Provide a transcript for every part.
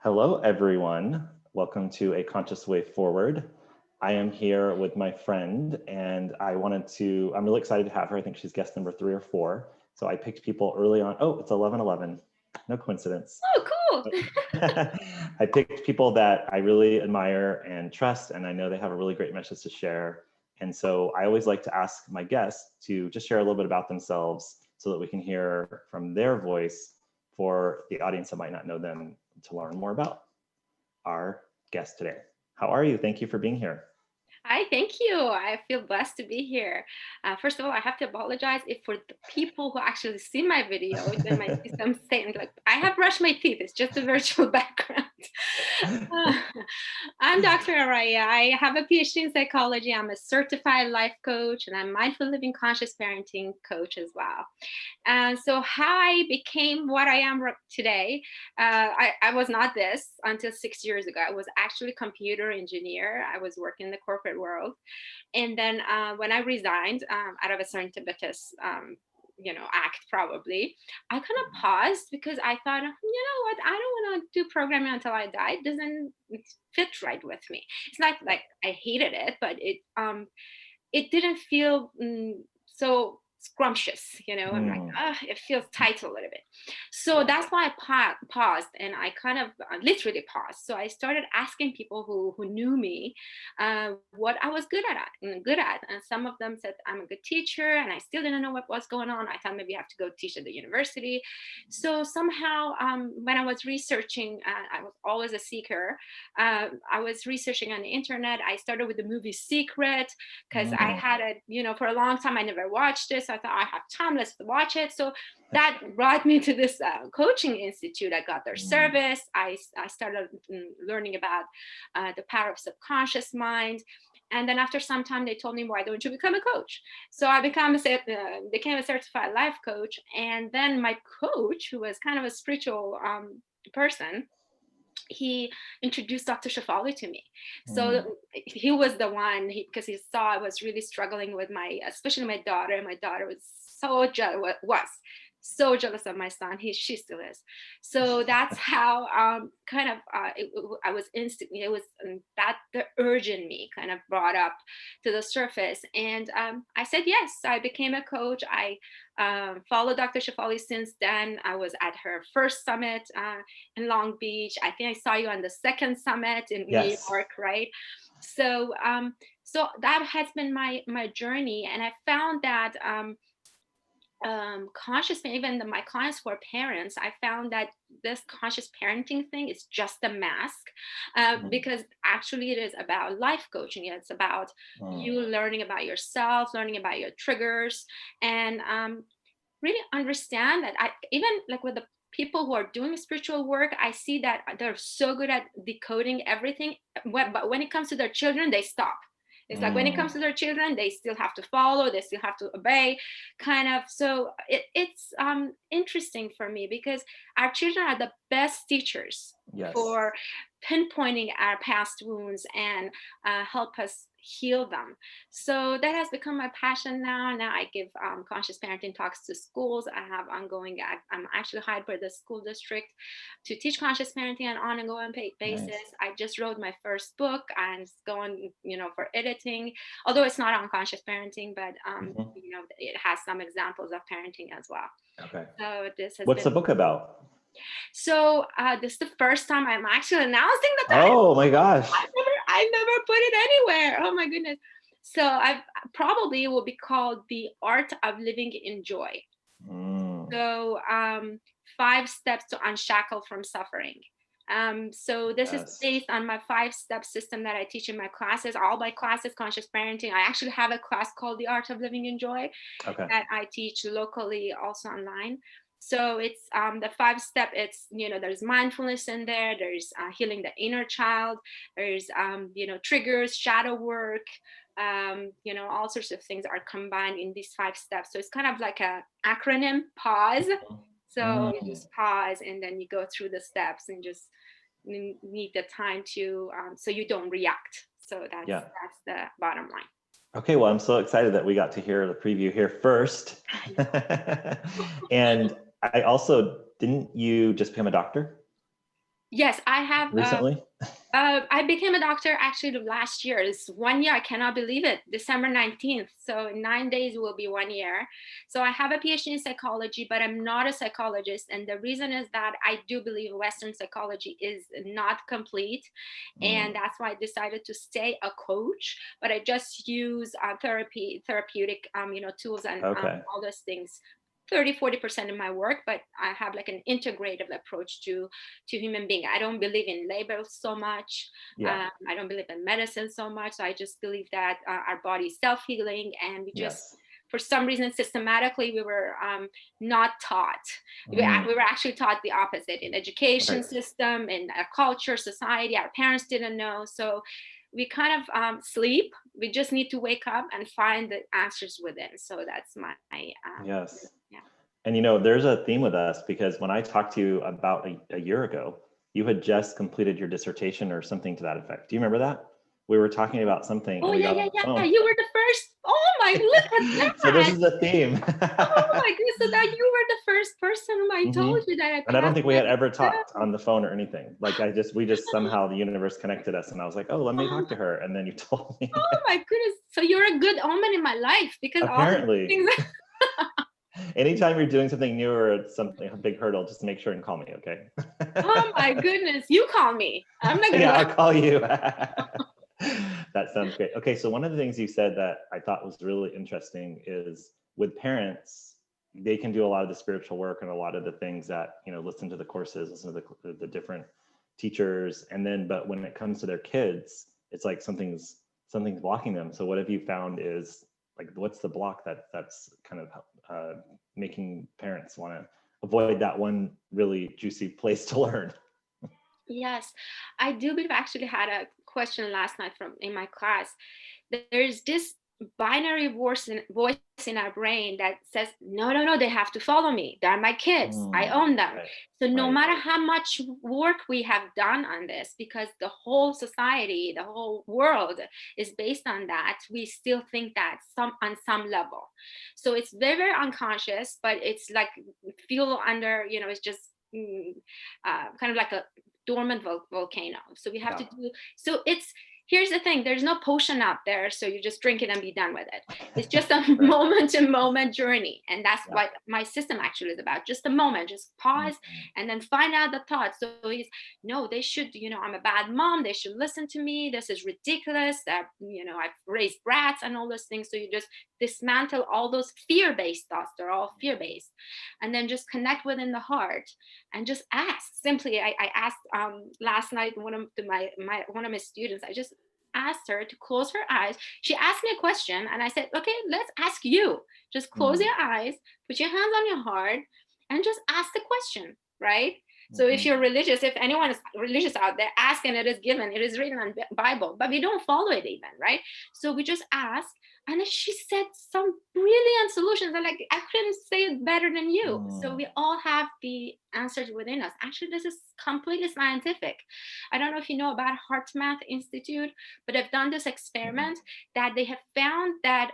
Hello, everyone. Welcome to A Conscious Way Forward. I am here with my friend, and I'm really excited to have her. I think she's guest number 3 or 4. So I picked people early on. Oh, it's 11:11. No coincidence. Oh, cool. I picked people that I really admire and trust, and I know they have a really great message to share. And so I always like to ask my guests to just share a little bit about themselves so that we can hear from their voice for the audience that might not know them to learn more about our guest today. How are you? Thank you for being here. Hi, thank you. I feel blessed to be here. First of all, I have to apologize if for the people who actually see my video, they might see some saying like, I have brushed my teeth. It's just a virtual background. Uh, I'm Dr. Arayeh. I have a PhD in psychology. I'm a certified life coach and I'm mindful living conscious parenting coach as well. And so how I became what I am today, I was not this until 6 years ago. I was actually a computer engineer. I was working in the corporate world. And then when I resigned out of a serendipitous act probably, I kind of paused because I thought, you know what, I don't want to do programming until I die. It doesn't fit right with me. It's not like I hated it, but it didn't feel so scrumptious, I'm like, Mm, it feels tight a little bit. So that's why I paused and I kind of literally paused. So I started asking people who knew me what I was good at. And some of them said, I'm a good teacher. And I still didn't know what was going on. I thought maybe I have to go teach at the university. So somehow when I was researching, I was always a seeker. I was researching on the internet. I started with the movie Secret because I mm, had it, for a long time. I never watched this. I thought I have time, let's watch it. So that brought me to this coaching institute. I got their mm. service. I started learning about the power of subconscious mind. And then after some time, they told me, why don't you become a coach? So I became a certified life coach. And then my coach, who was kind of a spiritual person, he introduced Dr. Shafali to me. So Mm. he was the one, because he saw I was really struggling with especially my daughter. My daughter was so jealous of my son. She still is. So that's how I was instantly, it was that the urge in me kind of brought up to the surface. And I said yes. I became a coach. I followed Dr. Shafali since then. I was at her first summit in Long Beach. I think I saw you on the second summit in New Yes. York, right? So so that has been my journey. And I found that conscious, even my clients who are parents, I found that this conscious parenting thing is just a mask, Mm, because actually it is about life coaching. It's about mm. you learning about yourself, learning about your triggers, and really understand that even like with the people who are doing spiritual work, I see that they're so good at decoding everything, but when it comes to their children, they stop. It's like when it Mm. comes to their children, they still have to follow, they still have to obey, kind of. So it's interesting for me because our children are the best teachers Yes. for pinpointing our past wounds and help us heal them. So that has become my passion now. Now I give conscious parenting talks to schools. I have ongoing, I'm actually hired by the school district to teach conscious parenting on an ongoing basis. Nice. I just wrote my first book and it's going, for editing, although it's not on conscious parenting, but Mhm. it has some examples of parenting as well. Okay. So this has What's been, the book about? so this is the first time I'm actually announcing the title. Oh my gosh. I never put it anywhere. Oh my goodness. So I probably will be called The Art of Living in Joy. Mm. So 5 steps to unshackle from suffering. So this is Yes. based on my 5-step system that I teach in my classes. All my classes, conscious parenting. I actually have a class called The Art of Living in Joy Okay. that I teach locally, also online. So it's the 5-step. It's there's mindfulness in there. There's healing the inner child. There's triggers, shadow work. All sorts of things are combined in these 5 steps. So it's kind of like a acronym. Pause. So you Mm. just pause and then you go through the steps and just need the time to so you don't react. So that's Yeah. the bottom line. Okay, well, I'm so excited that we got to hear the preview here first. And I also, didn't you just become a doctor? Yes, I have. recently? I became a doctor actually last year. It's 1 year. I cannot believe it. December 19th. So in 9 days will be 1 year. So I have a PhD in psychology, but I'm not a psychologist. And the reason is that I do believe Western psychology is not complete. And Mm, that's why I decided to stay a coach, but I just use therapeutic, tools and okay. all those things. 30-40% of my work, but I have like an integrative approach to human being. I don't believe in labels so much. Yeah. I don't believe in medicine so much. So I just believe that our body is self-healing, and we just, Yes. for some reason, systematically, we were not taught. Mm, We were actually taught the opposite in education right. system, in our culture, society. Our parents didn't know. So we kind of sleep. We just need to wake up and find the answers within. So that's my Yes. yeah. And there's a theme with us because when I talked to you about a year ago, you had just completed your dissertation or something to that effect. Do you remember that? We were talking about something Oh and we yeah, got yeah, on the yeah. phone. You were the first. Oh my, look at So this that. is the theme. Oh my goodness. So that you were the first person whom I Hmm. told you that I And I don't passed think we my had ever talked exam. on the phone or anything. Like we just somehow the universe connected us and I was like, oh, let me Oh, talk to her. And then you told me. oh my goodness. So you're a good omen in my life because all the Apparently, things. anytime you're doing something new or it's something, a big hurdle, just make sure and call me, okay? Oh my goodness. You call me. I'm not Yeah, gonna. I'll call you. That sounds great. Okay, so one of the things you said that I thought was really interesting is with parents, they can do a lot of the spiritual work and a lot of the things that, listen to the courses, listen to the different teachers, and then, but when it comes to their kids, it's like something's blocking them. So what have you found is like, what's the block that's kind of making parents want to avoid that one really juicy place to learn? Yes, I do believe I actually had a question last night from in my class. There's this binary voice in our brain that says, no, no, no, they have to follow me. They're my kids. I Mm, own them. right, So no right. matter how much work we have done on this, because the whole society, the whole world is based on that, we still think that on some level. So it's very, very unconscious, but it's like fuel under, it's just kind of like a dormant volcano. So we have to Yeah. do, so here's the thing, there's no potion out there so you just drink it and be done with it. It's just a Right. moment to moment journey, and that's Yeah. what my system actually is about. Just a moment, just pause Mhm. and then find out the thoughts. So he's, no, they should, I'm a bad mom, they should listen to me, this is ridiculous, that I've raised brats and all those things. So you just dismantle all those fear-based thoughts. They're all fear-based, and then just connect within the heart and just ask. Simply, I asked last night one of my students. I just asked her to close her eyes. She asked me a question, and I said, "Okay, let's ask you. Just close Mm, your eyes, put your hands on your heart, and just ask the question." Right. So if mhm. you're religious, if anyone is religious out there, ask and it is given. It is written on Bible, but we don't follow it even, right? So we just ask, and then she said some brilliant solutions. I'm like, I couldn't say it better than you. So Mm, we all have the answers within us. Actually, this is completely scientific. I don't know if you know about Heart Math Institute, but I've done this mhm. experiment that they have found that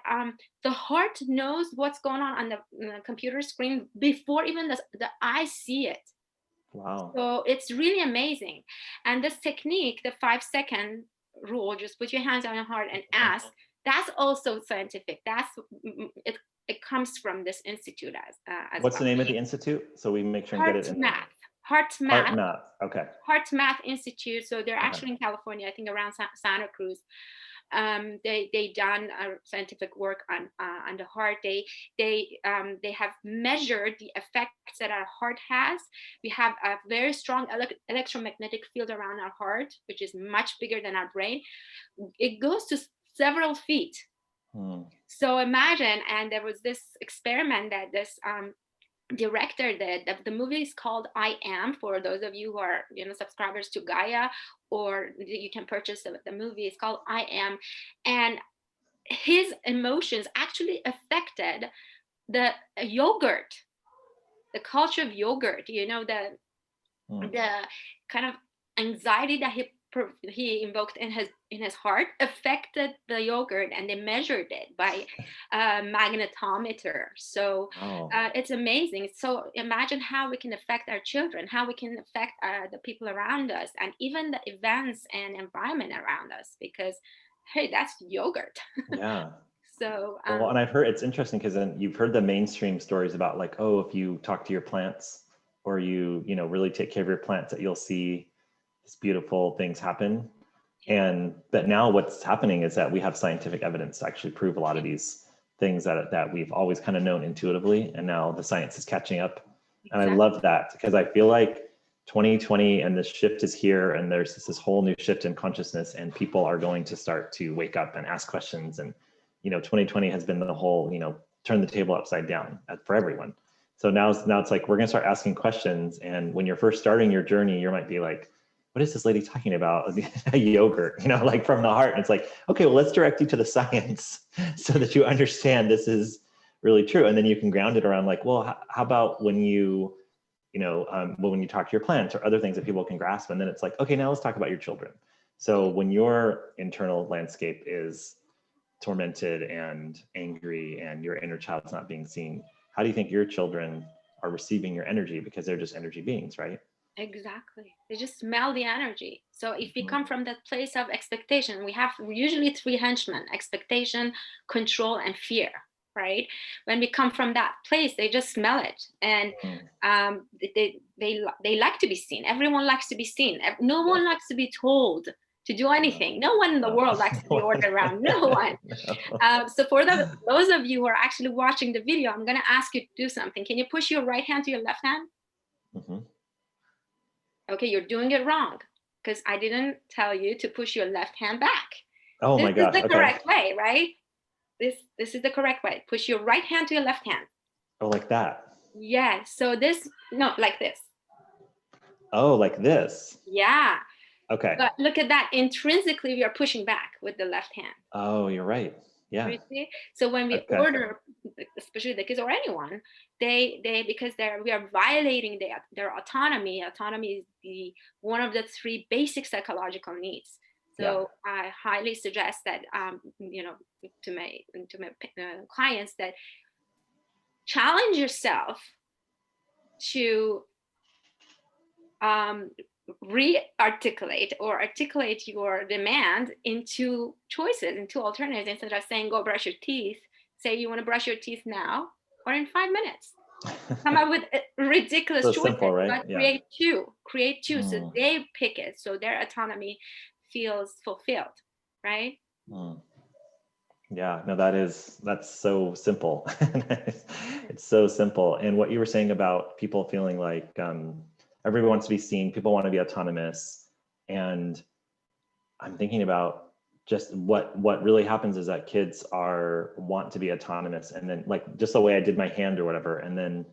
the heart knows what's going on the computer screen before even the eye see it. Wow. So it's really amazing. And this technique, the 5 second rule, just put your hands on your heart and ask, that's also scientific. It, it comes from this institute as What's well. the name of the institute? So we make sure and get Heart it in the Math. Heart Heart Math. Math. Okay. Heart Math Institute. So they're Okay. actually in California, I think around Santa Cruz. They done scientific work on the heart. They have measured the effects that our heart has. We have a very strong electromagnetic field around our heart, which is much bigger than our brain. It goes to several feet. Hmm. So imagine, and there was this experiment that this director did. The movie is called I Am, for those of you who are subscribers to Gaia, or you can purchase the movie. It's called I Am, and his emotions actually affected the yogurt, the culture of yogurt, the Hmm. the kind of anxiety that he he invoked in his heart affected the yogurt, and they measured it by magnetometer. So Wow. it's amazing. So imagine how we can affect our children, how we can affect the people around us, and even the events and environment around us, because hey, that's yogurt. Yeah. So Well, and I've heard, it's interesting because then you've heard the mainstream stories about like, oh, if you talk to your plants or you know, really take care of your plants, that you'll see these beautiful things happen. But now what's happening is that we have scientific evidence to actually prove a lot of these things that we've always kind of known intuitively, and now the science is catching up. And I love that, because I feel like 2020 and this shift is here, and there's this whole new shift in consciousness, and people are going to start to wake up and ask questions. And 2020 has been the whole turn the table upside down for everyone. So now it's like we're going to start asking questions. And when you're first starting your journey, you might be like, what is this lady talking about? Yogurt, like from the heart. And it's like, okay, well, let's direct you to the science so that you understand this is really true. And then you can ground it around like, well, how about when when you talk to your plants or other things that people can grasp. And then it's like, okay, now let's talk about your children. So when your internal landscape is tormented and angry and your inner child's not being seen, how do you think your children are receiving your energy? Because they're just energy beings, right? Exactly. They just smell the energy. So if we come from that place of expectation, we have usually three henchmen: expectation, control, and fear, right? When we come from that place, they just smell it. And they like to be seen. Everyone likes to be seen. No one likes to be told to do anything. No one in the world likes to be ordered around. No one. So for those of you who are actually watching the video, I'm going to ask you to do something. Can you push your right hand to your left hand? Okay, you're doing it wrong, because I didn't tell you to push your left hand back. Oh my gosh. This is the correct way, right? This is the correct way. Push your right hand to your left hand. Oh, like that? Yeah. So like this. Oh, like this? Yeah. Okay. But look at that. Intrinsically, we are pushing back with the left hand. Oh, you're right. Yeah. See? So when we order, especially the kids or anyone, because we are violating their autonomy. Autonomy is one of the three basic psychological needs. So I highly suggest that to my clients, that challenge yourself to articulate your demand into choices, into alternatives. Instead of saying go brush your teeth, say you want to brush your teeth now or in 5 minutes. Come up with ridiculous choices. Simple, right? But create two so they pick it, so their autonomy feels fulfilled, right? Yeah, no, that's so simple. It's so simple. And what you were saying about people feeling like everyone wants to be seen, people want to be autonomous. And I'm thinking about just what really happens is that kids want to be autonomous. And then like just the way I did my hand or whatever. And then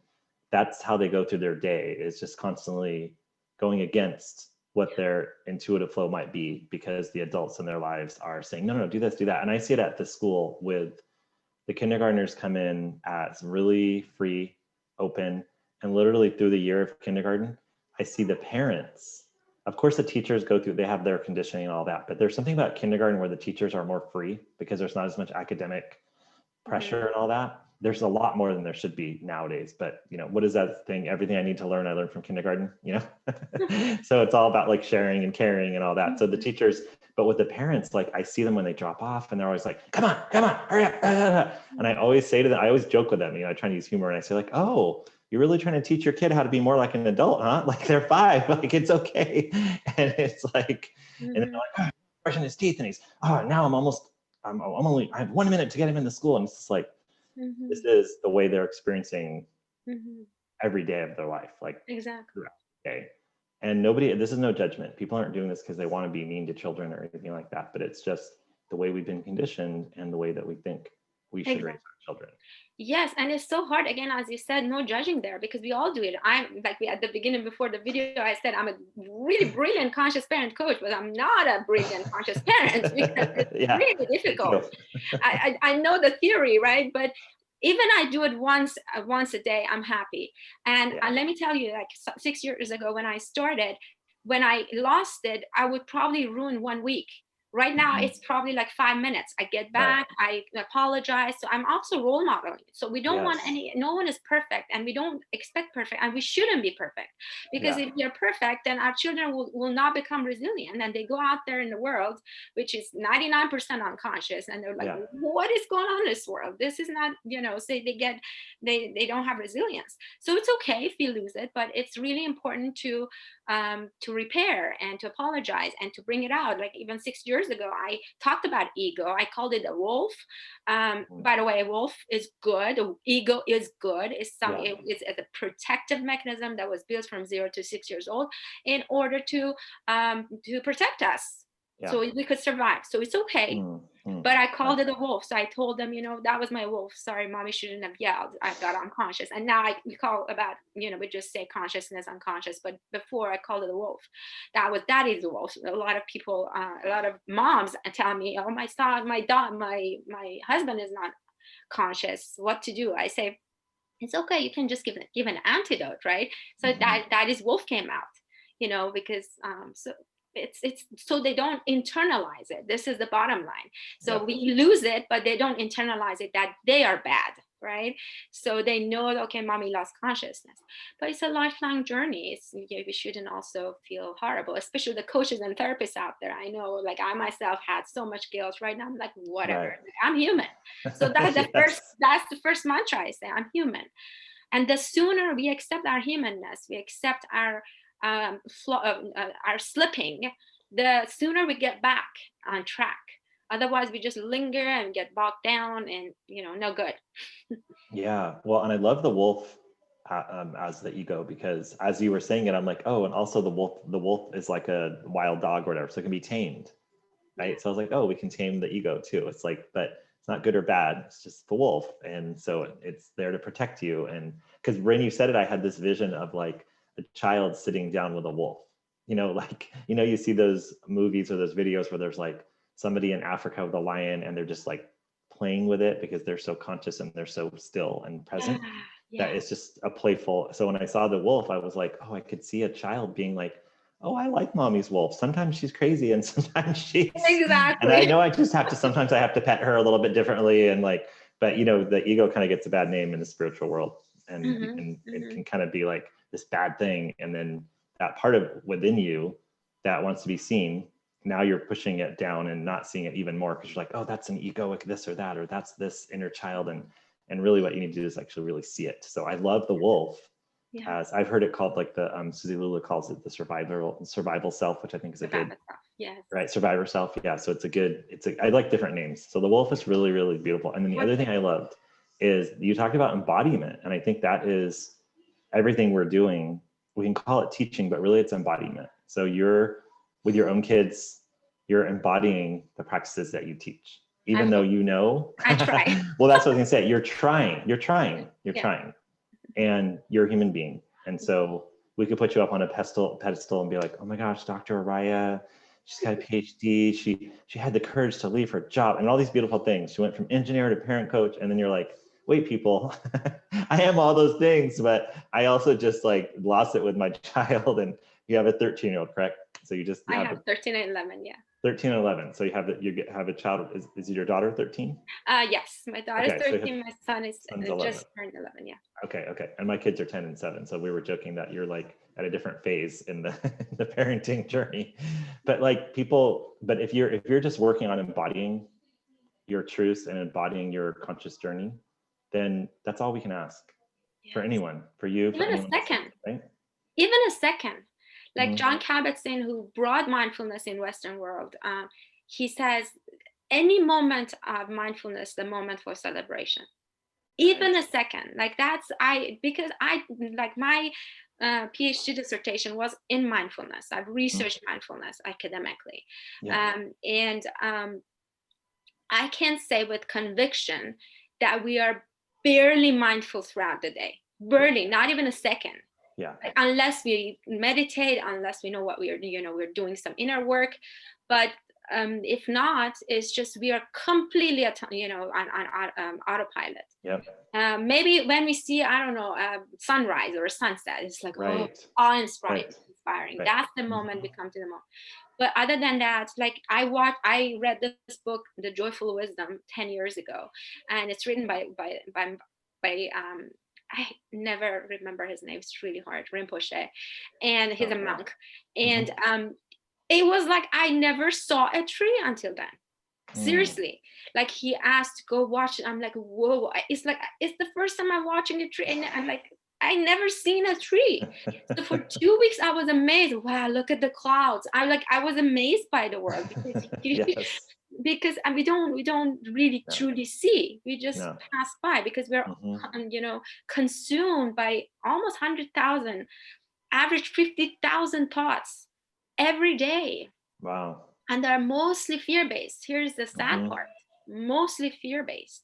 that's how they go through their day, is just constantly going against what their intuitive flow might be, because the adults in their lives are saying, no, do this, do that. And I see it at the school with the kindergartners come in as really free, open, and literally through the year of kindergarten, I see the parents, of course the teachers they have their conditioning and all that, but there's something about kindergarten where the teachers are more free because there's not as much academic pressure and all that. There's a lot more than there should be nowadays, but what is that thing? Everything I need to learn, I learned from kindergarten, So it's all about like sharing and caring and all that. So the teachers, but with the parents, like I see them when they drop off and they're always like, come on, hurry up. And I always say to them, I always joke with them, I try to use humor, and I say like, oh, you're really trying to teach your kid how to be more like an adult, huh? Like they're 5, like it's okay. And it's like, and they're like, brushing his teeth, and he's, now I have 1 minute to get him into school. And it's just like, this is the way they're experiencing every day of their life, like exactly. Okay. And this is no judgment. People aren't doing this because they want to be mean to children or anything like that, but it's just the way we've been conditioned and the way that we think we should raise our children. Yes, and it's so hard, again, as you said, no judging there, because we all do it. I'm like, at the beginning before the video, I said I'm a really brilliant conscious parent coach, but I'm not a brilliant conscious parent, because it's really difficult. I know the theory, right? But even I do it once a day, I'm happy. And let me tell you, like 6 years ago when I started, when I lost it, I would probably ruin 1 week. Right now, Mhm. it's probably like 5 minutes. I get Right. back, I apologize. So I'm also role modeling. So we don't want Yes. no one is perfect, and we don't expect perfect, and we shouldn't be perfect. Because Yeah. if you're perfect, then our children will not become resilient, and they go out there in the world, which is 99% unconscious, and they're like, Yeah. what is going on in this world? This is not, so they don't have resilience. So it's okay if we lose it, but it's really important to repair and to apologize and to bring it out. Like even 6 years ago, I talked about ego. I called it a wolf. Mm. By the way, a wolf is good. Ego is good. Yeah. It's a protective mechanism that was built from 0 to 6 years old in order to protect us, Yeah. so we could survive. So it's okay. Mm. Mm. But I called it a wolf. So I told them, that was my wolf. Sorry, mommy shouldn't have yelled. I got unconscious. And now we call about, we just say consciousness, unconscious. But before I called it a wolf. That is a wolf. A lot of people, a lot of moms tell me, oh, my son, my dog, my husband is not conscious. What to do? I say, it's okay. You can just give an antidote, right? So Mhm. that is wolf came out, because so it's so they don't internalize it. This is the bottom line. So Yeah. we lose it, but they don't internalize it that they are bad, right? So they know, okay, mommy lost consciousness, but it's a lifelong journey. We shouldn't also feel horrible, especially the coaches and therapists out there. I know, like I myself had so much guilt. Right now I'm like, whatever, Right. I'm human. So Yes. that's the first mantra I say, I'm human. And the sooner we accept our humanness, we accept our slipping, the sooner we get back on track. Otherwise, we just linger and get bogged down, and no good. Yeah. Well, and I love the wolf as the ego, because as you were saying it, I'm like, oh, and also the wolf is like a wild dog or whatever, so it can be tamed, Yeah. right? So I was like, oh, we can tame the ego too. It's like, but it's not good or bad. It's just the wolf, and so it's there to protect you. And because when you said it, I had this vision of like a child sitting down with a wolf. Like you see those movies or those videos where there's like somebody in Africa with a lion, and they're just like playing with it because they're so conscious and they're so still and Yeah. present, that Yeah. it's just a playful. So when I saw the wolf, I was like, oh, I could see a child being like, oh, I like mommy's wolf. Sometimes she's crazy and sometimes and I Exactly. know sometimes I have to pet her a little bit differently. And like, but the ego kind of gets a bad name in the spiritual world, and Hmm. it Hmm. can kind of be like this bad thing. And then that part of within you that wants to be seen, now you're pushing it down and not seeing it even more, because you're like, oh, that's an egoic this or that, or that's this inner child. And really what you need to do is actually really see it. So I love the wolf, Yeah. as I've heard it called, like the Susie Lula calls it, the survival self, which I think is a About good, myself. Yes. right, survivor self. Yeah, so I like different names. So the wolf is really, really beautiful. And then the other thing I loved is you talked about embodiment, and I think that is everything we're doing. We can call it teaching, but really it's embodiment. So you're with your own kids, you're embodying the practices that you teach, I even though hope I try. well, that's what I was gonna say. You're Yeah. trying, and you're a human being. And so we could put you up on a pedestal and be like, oh my gosh, Dr. Arayeh, she's got a PhD. She had the courage to leave her job and all these beautiful things. She went from engineer to parent coach. And then you're like, wait, people, I am all those things, but I also just like lost it with my child. And you have a 13-year-old, correct? So you I have have a 13 and 11. Yeah. 13 and 11. So you have a child. Is your daughter 13? Yes, my daughter's Okay, so you have 13. My son is son's 11. just turned 11. Yeah. Okay. And my kids are 10 and 7. So we were joking that you're like at a different phase in the the parenting journey. But like but if you're just working on embodying your truths and embodying your conscious journey, then that's all we can ask for Yes. anyone, for you, for Even a anyone listening, second. right? Even a second. Like Mm-hmm. John Kabat-Zinn, who brought mindfulness in Western world, he says any moment of mindfulness, the moment for celebration. Even Right. a second, like because I like my PhD dissertation was in mindfulness. I've Mm-hmm. researched mindfulness academically, Yeah. and I can say with conviction that we are barely mindful throughout the day. Yeah. Barely, not even a second. Yeah. Like, unless we meditate, unless we know what we are, we're doing some inner work. But if not, it's just we are completely, on autopilot. Yep. Maybe when we see, I don't know, a sunrise or a sunset, it's like, oh, Right. awe-inspiring. Right. inspiring. Right. That's the moment we come to the moment. But other than that, like I read this book, The Joyful Wisdom, 10 years ago, and it's written by I never remember his name. It's really hard. Rinpoche, and he's a Okay. monk. And it was like I never saw a tree until then. Seriously, like he asked to go watch it. I'm like, whoa! It's like it's the first time I'm watching a tree, and I'm like, I never seen a tree. So for 2 weeks, I was amazed. Wow, look at the clouds. I was amazed by the world because Yes. because we don't really No. truly see. We just No. pass by because we're consumed by almost 100,000, average 50,000 thoughts every day. Wow. And they're mostly fear-based. Here's the sad part, mostly fear-based.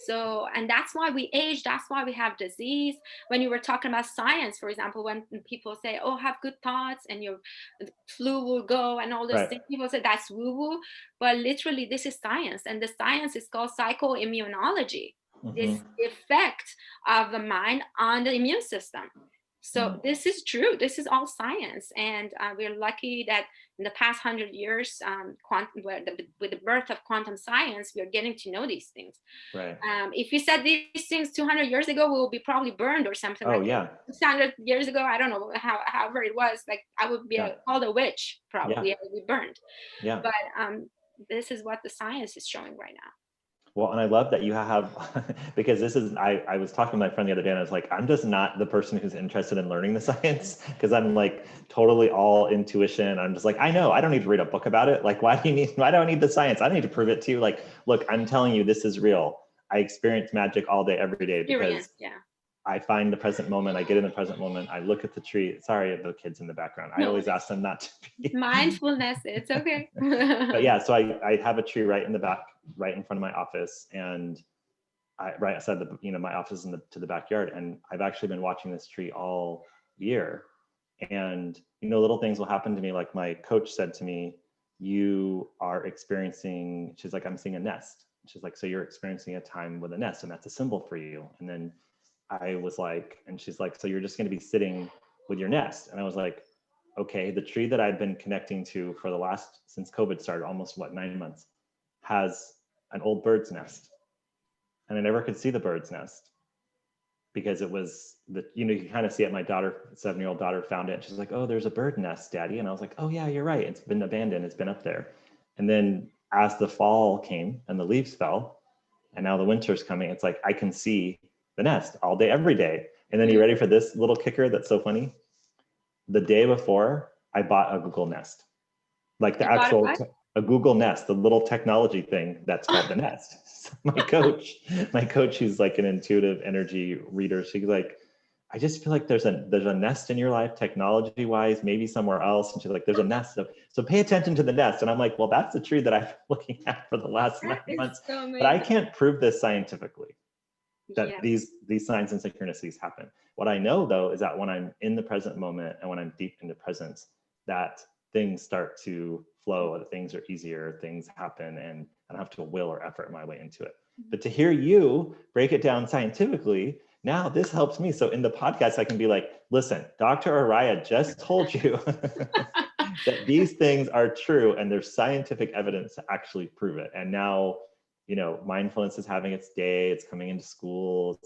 So, and that's why we age, that's why we have disease. When you were talking about science, for example, when people say, oh, have good thoughts and your flu will go and all those Right. things, people say that's woo-woo. But literally, this is science, and the science is called psychoimmunology. This effect of the mind on the immune system. So this is true. This is all science, and we're lucky that in the past 100 years, with the birth of quantum science, we are getting to know these things. Right. If you said these things 200 years ago, we will be probably burned or something. Oh, like yeah. 200 years ago, I don't know however it was. Like I would be called a witch, probably. I would be burned. Yeah. But this is what the science is showing right now. Well, and I love that you have, because this is, I was talking to my friend the other day and I was like, I'm just not the person who's interested in learning the science, because I'm like totally all intuition. I'm just like, I know, I don't need to read a book about it. Like, why do I need the science? I don't need to prove it to you. Like, look, I'm telling you, this is real. I experience magic all day, every day, because I find the present moment. I get in the present moment. I look at the tree. Sorry, the kids in the background. I always ask them not to be. Mindfulness, it's okay. But yeah, so I have a tree right in the back, right in front of my office, and right outside my office to the backyard. And I've actually been watching this tree all year. And little things will happen to me. Like my coach said to me, "You are experiencing." She's like, "I'm seeing a nest." She's like, "So you're experiencing a time with a nest, and that's a symbol for you." And then I was like, and she's like, "So you're just going to be sitting with your nest?" And I was like, okay, the tree that I've been connecting to for since COVID started, almost 9 months, has an old bird's nest. And I never could see the bird's nest because it was you kind of see it. My 7-year-old daughter found it. And she's like, "Oh, there's a bird nest, Daddy." And I was like, "Oh yeah, you're right. It's been abandoned. It's been up there." And then as the fall came and the leaves fell, and now the winter's coming, it's like, I can see the nest all day, every day. And then you ready for this little kicker that's so funny? The day before, I bought a Google Nest, like the actual a Google Nest, the little technology thing that's called the Nest. So my coach, who's like an intuitive energy reader, she's like, "I just feel like there's a nest in your life, technology wise, maybe somewhere else." And she's like, "There's a nest, so pay attention to the nest." And I'm like, "Well, that's the tree that I've been looking at for the last 9 months, but I can't prove this scientifically." That these signs and synchronicities happen. What I know though is that when I'm in the present moment and when I'm deep into presence, that things start to flow, that things are easier, things happen, and I don't have to will or effort my way into it. But to hear you break it down scientifically, now this helps me. So in the podcast, I can be like, "Listen, Dr. Arayeh just told you that these things are true, and there's scientific evidence to actually prove it." And now, mindfulness is having its day. It's coming into schools.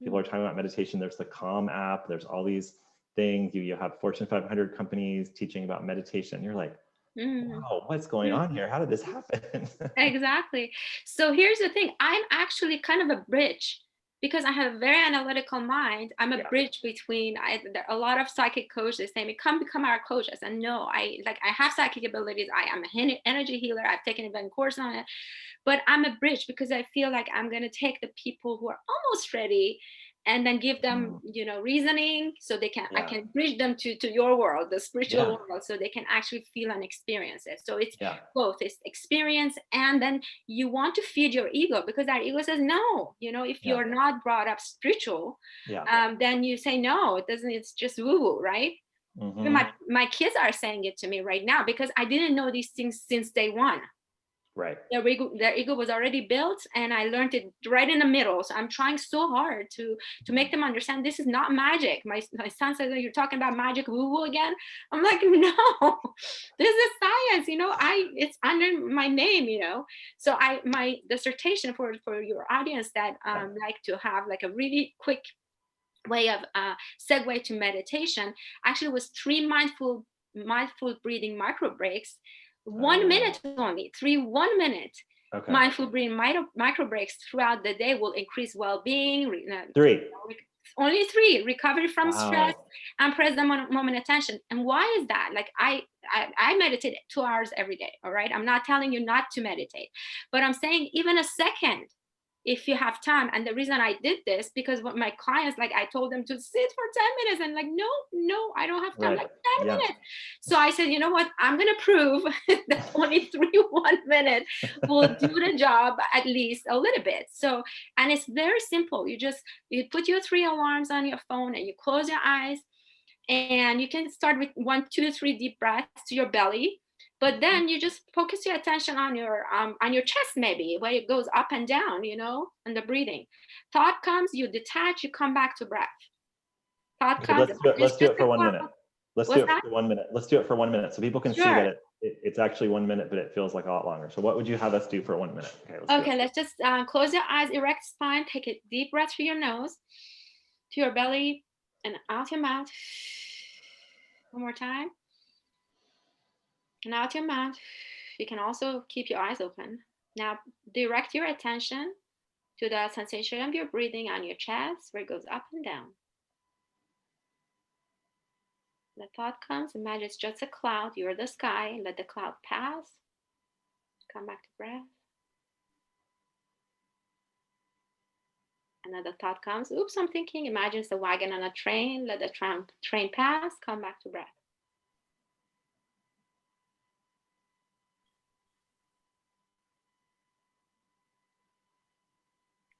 People are talking about meditation. There's the Calm app. There's all these things. You have Fortune 500 companies teaching about meditation. You're like, wow, what's going on here? How did this happen? Exactly. So here's the thing. I'm actually kind of a bridge because I have a very analytical mind. I'm a bridge between a lot of psychic coaches say, "Come become our coach." I said, "No, I have psychic abilities. I am an energy healer. I've taken an event course on it. But I'm a bridge because I feel like I'm going to take the people who are almost ready and then give them, reasoning so they can, I can bridge them to your world, the spiritual world, so they can actually feel and experience it. So it's both, it's experience, and then you want to feed your ego because our ego says, no, if you're not brought up spiritual, then you say, no, it doesn't, it's just woo-woo, right? My kids are saying it to me right now because I didn't know these things since day one. Right. Their ego was already built, and I learned it right in the middle. So I'm trying so hard to make them understand this is not magic. My son says, you're talking about magic woo woo again. I'm like, no, this is science, you know, it's under my name, you know. So my dissertation for your audience that like to have like a really quick way of segue to meditation actually was 3 mindful breathing micro breaks, 1 minute only, 1 minute. Okay. Mindful breathing micro breaks throughout the day will increase well-being. 3. Only 3. Recovery from stress and present moment attention. And why is that? Like I meditate 2 hours every day. All right. I'm not telling you not to meditate, but I'm saying even a second, if you have time. And the reason I did this, because what my clients, like I told them to sit for 10 minutes and like, no, I don't have time, like 10 minutes. So I said, you know what, I'm going to prove that only 1 minute will do the job at least a little bit. So, and it's very simple. You put your 3 alarms on your phone and you close your eyes, and you can start with 1, 2, 3 deep breaths to your belly. But then you just focus your attention on your chest, maybe where it goes up and down, you know, and the breathing. Thought comes, you detach, you come back to breath. Thought comes. Let's do it for 1 minute. Let's do it for 1 minute. Let's do it for 1 minute so people can see that it's actually 1 minute, but it feels like a lot longer. So what would you have us do for 1 minute? Okay, let's just close your eyes, erect spine, take a deep breath through your nose to your belly and out your mouth. One more time. And out your mouth. You can also keep your eyes open. Now direct your attention to the sensation of your breathing on your chest, where it goes up and down. The thought comes, imagine it's just a cloud, you're the sky, let the cloud pass. Come back to breath. Another thought comes, oops, I'm thinking, imagine it's a wagon on a train, let the train pass, come back to breath.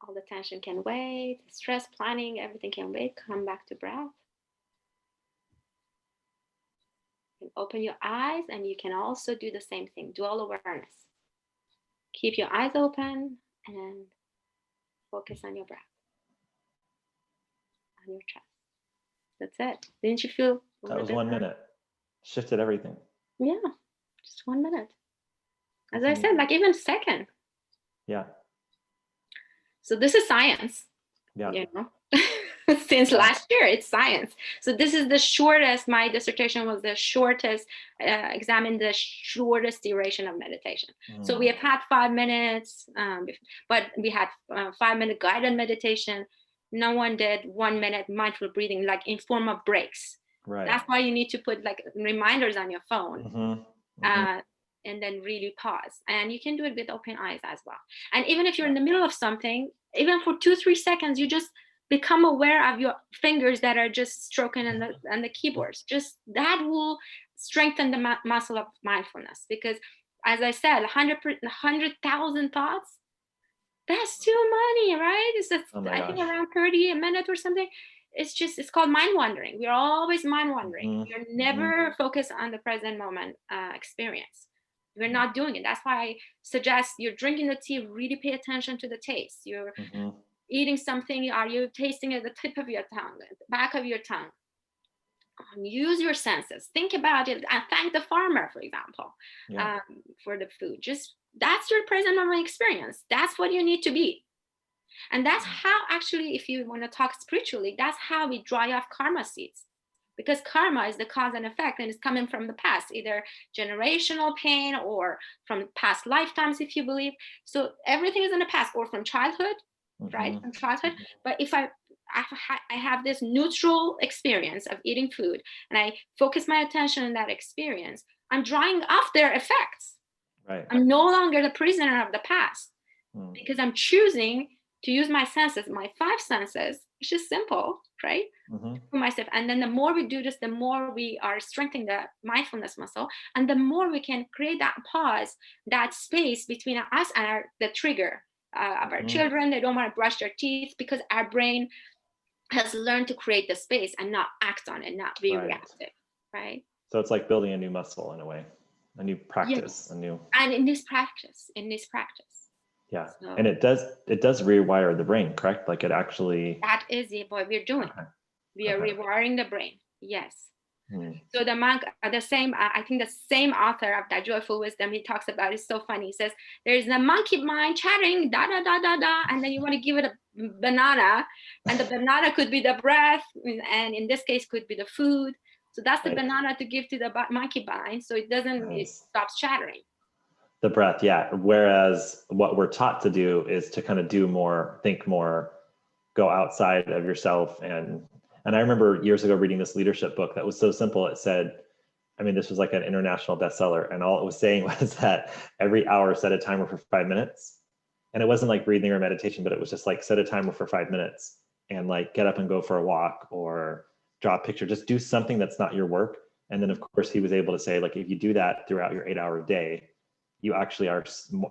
All the tension can wait, stress, planning, everything can wait. Come back to breath. You can open your eyes, and you can also do the same thing, dual awareness. Keep your eyes open and focus on your breath, on your chest. That's it. Didn't you feel? That was 1 minute. Shifted everything. Yeah, just 1 minute. As I said, like even second. Yeah. So this is science. Yeah. You know, since last year, it's science. So this is the shortest. My dissertation was the shortest. Examined the shortest duration of meditation. So we have had 5 minutes, but we had 5-minute guided meditation. No one did 1 minute mindful breathing, like in form of breaks. Right. That's why you need to put like reminders on your phone. And then really pause. And you can do it with open eyes as well. And even if you're in the middle of something, even for 2-3 seconds, you just become aware of your fingers that are just stroking on the keyboards. Just that will strengthen the muscle of mindfulness. Because as I said, 100,000 thoughts, that's too many, right? It's just, I think around 30 a minute or something. It's called mind wandering. We're always mind wandering. You're never focused on the present moment experience. We're not doing it. That's why I suggest you're drinking the tea, really pay attention to the taste. You're eating something, are you tasting at the tip of your tongue, at the back of your tongue? Use your senses. Think about it and thank the farmer, for example, for the food. Just that's your present moment experience. That's what you need to be. And that's how, actually, if you want to talk spiritually, that's how we dry off karma seeds. Because karma is the cause and effect, and it's coming from the past, either generational pain or from past lifetimes, if you believe. So everything is in the past, or from childhood, right? From childhood. But if I have this neutral experience of eating food, and I focus my attention on that experience, I'm drying off their effects. Right. I'm no longer the prisoner of the past, because I'm choosing to use my senses, my 5 senses, which is simple, right? For myself. And then the more we do this, the more we are strengthening the mindfulness muscle, and the more we can create that pause, that space between us and the trigger of our children. They don't want to brush their teeth because our brain has learned to create the space and not act on it, not be reactive, right? So it's like building a new muscle in a way. A new practice, Yes. a new. And in this practice. Yeah. So And it does rewire the brain, correct? Like it actually. that is what we're doing. Okay. We are rewiring the brain. Yes. Hmm. So the monk, the same, I think the same author of that Joyful Wisdom, he talks about, it's so funny. He says, there's a monkey mind chattering, da, da, da, da, da. And then you want to give it a banana, and the banana could be the breath. And in this case, could be the food. So that's the banana to give to the monkey mind. So it doesn't, it stops chattering. The breath, yeah. Whereas what we're taught to do is to kind of do more, think more, go outside of yourself. And I remember years ago reading this leadership book that was so simple. It said, I mean, this was like an international bestseller, and all it was saying was that every hour set a timer for 5 minutes. And it wasn't like breathing or meditation, but it was just like set a timer for 5 minutes and like get up and go for a walk or draw a picture, just do something that's not your work. And then of course he was able to say, like, if you do that throughout your 8-hour day, you actually are,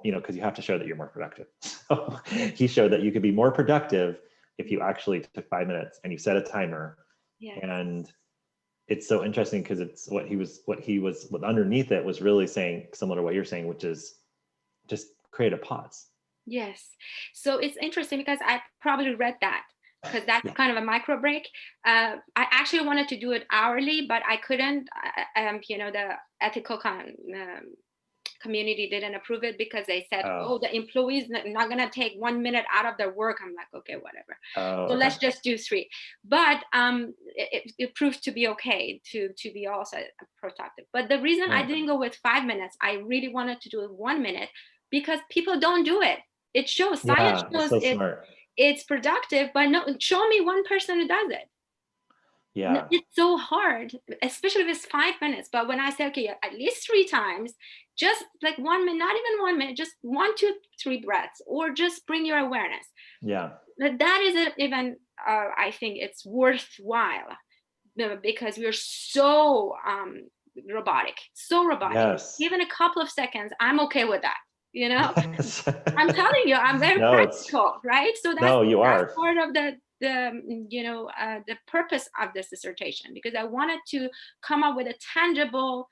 you know, because you have to show that you're more productive. So he showed that you could be more productive if you actually took 5 minutes and you set a timer. Yes. And it's so interesting because it's what underneath it was really saying similar to what you're saying, which is just create a pause. Yes. So it's interesting because I probably read that, because that's kind of a micro break. I actually wanted to do it hourly, but I couldn't. You know, the ethical community didn't approve it because they said, oh, the employees not going to take 1 minute out of their work. I'm like, okay, whatever. So let's just do 3. But it proved to be okay to be also productive. But the reason I didn't go with 5 minutes, I really wanted to do it 1 minute, because people don't do it. It shows, science shows so smart. It's productive, but no, show me one person who does it. Yeah. It's so hard, especially if it's 5 minutes. But when I say, okay, at least 3 times, just like 1 minute, not even 1 minute, just 1, 2, 3 breaths, or just bring your awareness. Yeah. That is even, I think it's worthwhile, because we're so robotic. Yes. Even a couple of seconds, I'm okay with that. You know, I'm telling you, I'm very practical, right? So that's part of the purpose of this dissertation, because I wanted to come up with a tangible,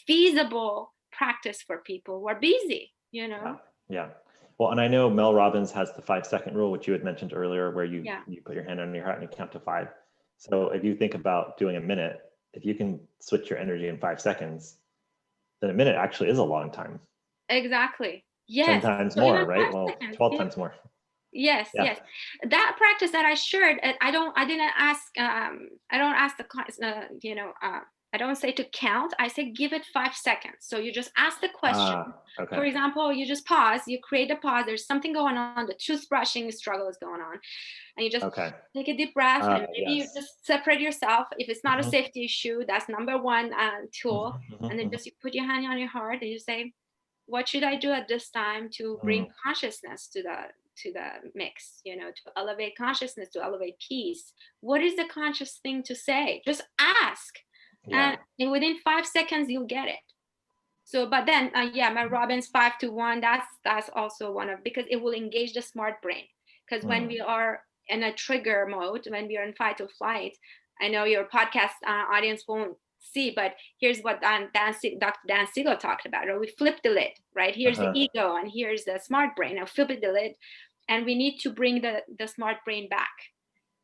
feasible practice for people who are busy, you know? Yeah. Well, and I know Mel Robbins has the 5-second rule, which you had mentioned earlier, where you put your hand on your heart and you count to 5. So if you think about doing a minute, if you can switch your energy in 5 seconds, then a minute actually is a long time. Exactly. Yes. 10 times more, right? Well, 12 times more. Yes. That practice that I shared, I don't ask the I don't say to count. I say give it 5 seconds. So you just ask the question. Okay. For example, you just pause. You create a pause. There's something going on. The toothbrushing struggle is going on, and you just take a deep breath, and maybe you just separate yourself. If it's not a safety issue, that's number 1 tool. And then just you put your hand on your heart and you say, what should I do at this time to bring consciousness to the mix, you know, to elevate consciousness, to elevate peace? What is the conscious thing to say? Just ask. And within 5 seconds, you'll get it. So, but then, my Robbins 5 to 1, that's also one of, because it will engage the smart brain. Because when we are in a trigger mode, when we are in fight or flight, I know your podcast audience won't see, but here's what Dr. Dan Siegel talked about. Or we flip the lid, right? Here's the ego, and here's the smart brain. Now flip the lid, and we need to bring the smart brain back.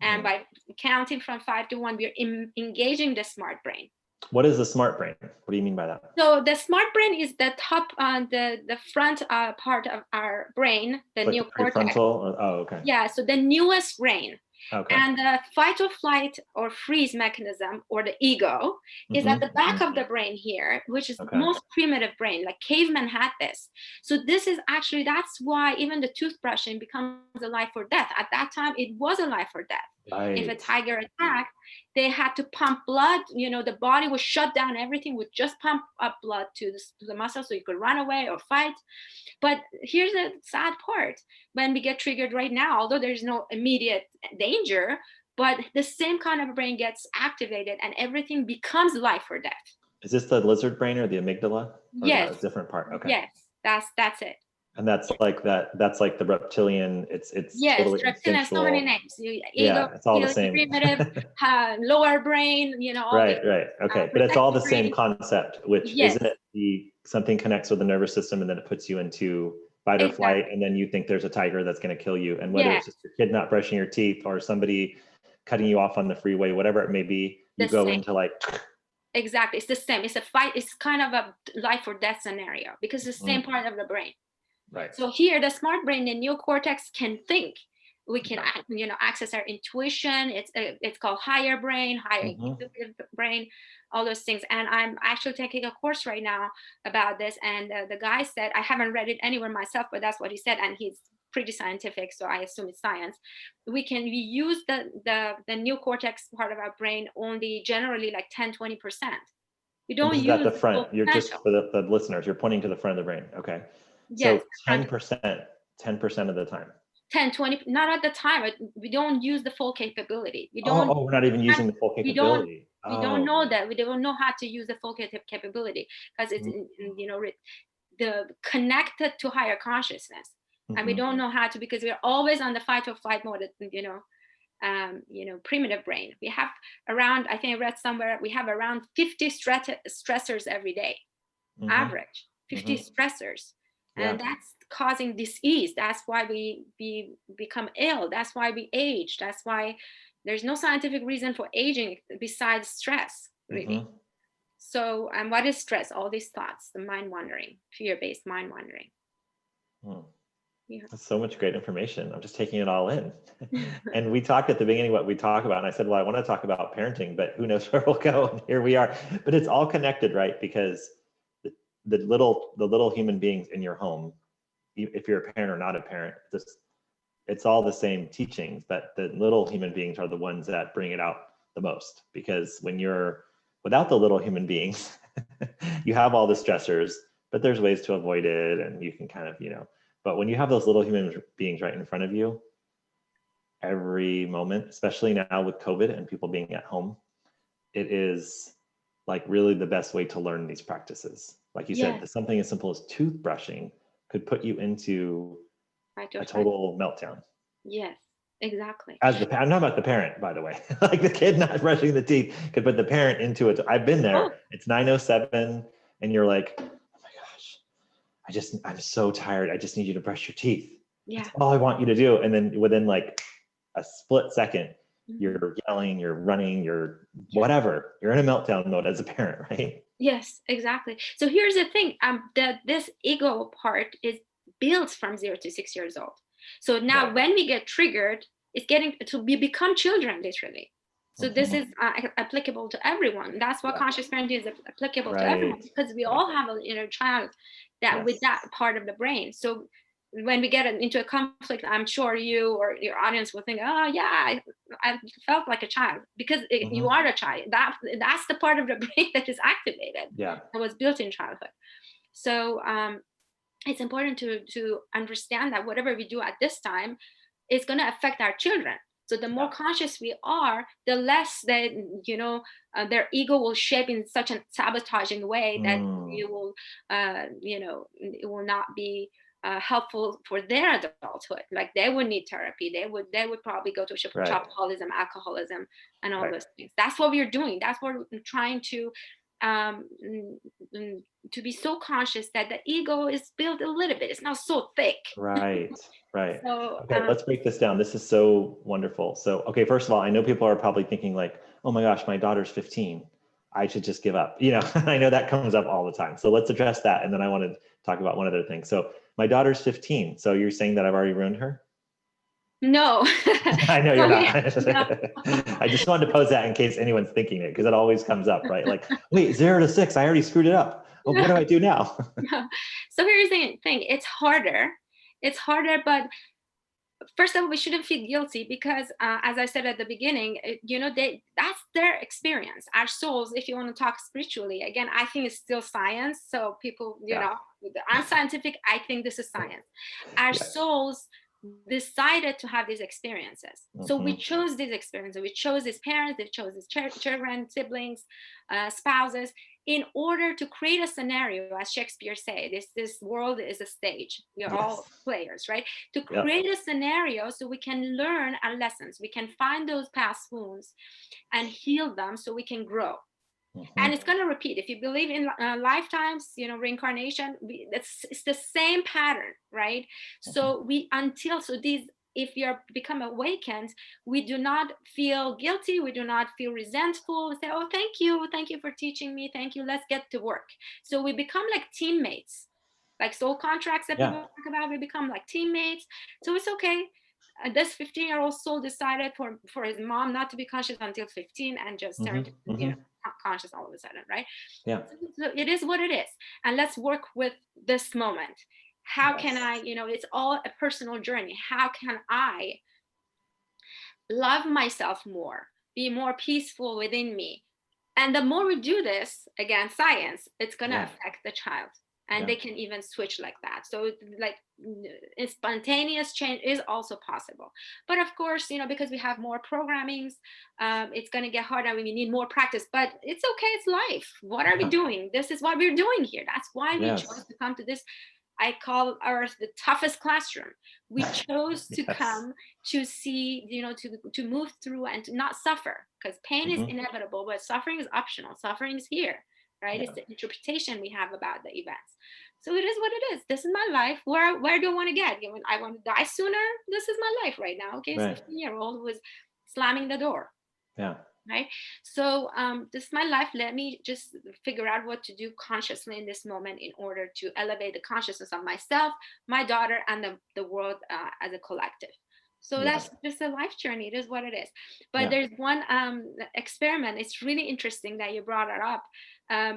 And by counting from 5 to 1, we're engaging the smart brain. What is the smart brain? What do you mean by that? So the smart brain is the top, the front part of our brain, the like neocortex. Okay. Yeah, so the newest brain. Okay. And the fight or flight or freeze mechanism, or the ego, is at the back of the brain here, which is the most primitive brain. Like cavemen had this. So this is actually, that's why even the toothbrushing becomes a life or death. At that time, it was a life or death. Right. If a tiger attacked, they had to pump blood. You know, the body would shut down, everything would just pump up blood to the muscle so you could run away or fight. But here's the sad part. When we get triggered right now, although there's no immediate danger, but the same kind of brain gets activated and everything becomes life or death. Is this the lizard brain or the amygdala? Or yes. a different part? Okay. Yes, that's it. And that's like that's like the reptilian, it's Yes, totally reptilian has so many instinctual. names. Ego, Yeah, it's all the same. primitive, lower brain, all Right, these right. Okay. But it's all protective the same brain. concept, which Yes, isn't it something connects with the nervous system and then it puts you into fight or flight, exactly. and then you think there's a tiger that's going to kill you. And whether Yes, it's just your kid not brushing your teeth or somebody cutting you off on the freeway, whatever it may be, you the go same. into like, Exactly. It's the same. It's a fight. It's kind of a life or death scenario because it's the same mm, part of the brain. right. So here, the smart brain, the neocortex can think. We can, Yeah. access our intuition. It's called higher brain, higher Hmm. executive brain, all those things. And I'm actually taking a course right now about this. And the guy said, I haven't read it anywhere myself, but that's what he said. And he's pretty scientific, so I assume it's science. We use the neocortex part of our brain only generally like 10-20%. We And don't this is at use the the full front. You're just potential. for the listeners, you're pointing to the front of the brain. Okay. Yes, So the front 10%, 10% of the time. 10-20, not at the time, but we don't use the full capability. We're not even using the full We don't capability. we don't Oh, know that. We don't know how to use the full capability because it's the connected to higher consciousness, and we mm-hmm. don't know how to, because we're always on the fight or flight mode. Primitive brain. We have around, I think I read somewhere, we have around 50 stressors every day, Mm-hmm. average 50 Mm-hmm. stressors. Yeah. And that's causing disease. That's why we become ill. That's why we age. That's why there's no scientific reason for aging besides stress, really. Mm-hmm. So, and what is stress? All these thoughts, the mind wandering, fear-based mind wandering. Hmm. Yeah. That's so much great information. I'm just taking it all in. And we talked at the beginning what we talk about, and I said, well, I want to talk about parenting, but who knows where we'll go. And here we are. But it's all connected, right? Because the little human beings in your home, if you're a parent or not a parent, it's all the same teachings, but the little human beings are the ones that bring it out the most. Because when you're without the little human beings, you have all the stressors, but there's ways to avoid it, and you can kind of, but when you have those little human beings right in front of you, every moment, especially now with COVID and people being at home, it is like really the best way to learn these practices. Like you Yes. said, something as simple as toothbrushing could put you into a total meltdown. Yes, exactly. I'm not about the parent, by the way. Like the kid not brushing the teeth could put the parent into it. I've been there. Oh, It's 9:07, and you're like, oh my gosh, I'm so tired. I just need you to brush your teeth. yeah. That's all I want you to do. And then within like a split second, Mhm. you're yelling, you're running, you're whatever. You're in a meltdown mode as a parent, right? Yes, exactly. So here's the thing, that this ego part is built from 0 to 6 years old. So now Right. when we get triggered, it's getting to become children, literally. So this is applicable to everyone. That's what Yeah. conscious parenting is applicable to everyone, Right. because we all have an inner child that with Yes. that part of the brain. So when we get into a conflict, I'm sure you or your audience will think, oh yeah, I felt like a child, because you are a child. That's the part of the brain that is activated, Yeah. that was built in childhood. So it's important to understand that whatever we do at this time is going to affect our children. So the more conscious we are, the less that their ego will shape in such a sabotaging way that you will it will not be helpful for their adulthood. Like they would need therapy. They would probably go to Right. shopaholicism, alcoholism, and all Right. those things. That's what we're doing. That's what we're trying um, to be so conscious that the ego is built a little bit. It's not so thick. Right. Right. So Okay, let's break this down. This is so wonderful. So, okay, first of all, I know people are probably thinking like, oh my gosh, my daughter's 15. I should just give up. I know that comes up all the time. So let's address that. And then I want to talk about one other thing. So my daughter's 15. So you're saying that I've already ruined her? no. I know you're not. No. I just wanted to pose that in case anyone's thinking it, because it always comes up, right? Like, wait, 0 to 6, I already screwed it up. Well, what do I do now? So here's the thing. It's harder, but first of all, we shouldn't feel guilty, because as I said at the beginning, that's their experience. Our souls, if you want to talk spiritually, again, I think it's still science. So people, I'm scientific, I think this is science. Our souls decided to have these experiences. So we chose these experiences. We chose these parents, they chose these children, siblings, spouses. in order to create a scenario, as Shakespeare said, this world is a stage. We are all players, right? To create a scenario so we can learn our lessons. We can find those past wounds and heal them so we can grow. And it's going to repeat. If you believe in lifetimes, reincarnation, it's the same pattern, right? So if you become awakened, we do not feel guilty. We do not feel resentful. We say, oh, thank you for teaching me. Thank you. Let's get to work. So we become like teammates, like soul contracts that people talk about. We become like teammates. So it's okay. This 15-year-old soul decided for his mom not to be conscious until 15 and just turned conscious all of a sudden, right? So it is what it is. And let's work with this moment. How can I, it's all a personal journey. How can I love myself more, be more peaceful within me? And the more we do this, again, science, it's going to affect the child. And they can even switch like that. So like spontaneous change is also possible. But of course, because we have more programmings, it's going to get harder. We need more practice, but it's okay. It's life. What are we doing? This is what we're doing here. That's why we chose to come to this. I call ours the toughest classroom. We chose to come to see, to move through and to not suffer, because pain is inevitable, but suffering is optional. Suffering is here. Right? It's the interpretation we have about the events. So it is what it is. This is my life. Where do I want to get? I want to die sooner. This is my life right now. Okay, 15-year-old who was slamming the door. Right. So this is my life. Let me just figure out what to do consciously in this moment in order to elevate the consciousness of myself, my daughter, and the world as a collective. So that's just a life journey. It is what it is. But there's one experiment. It's really interesting that you brought it up.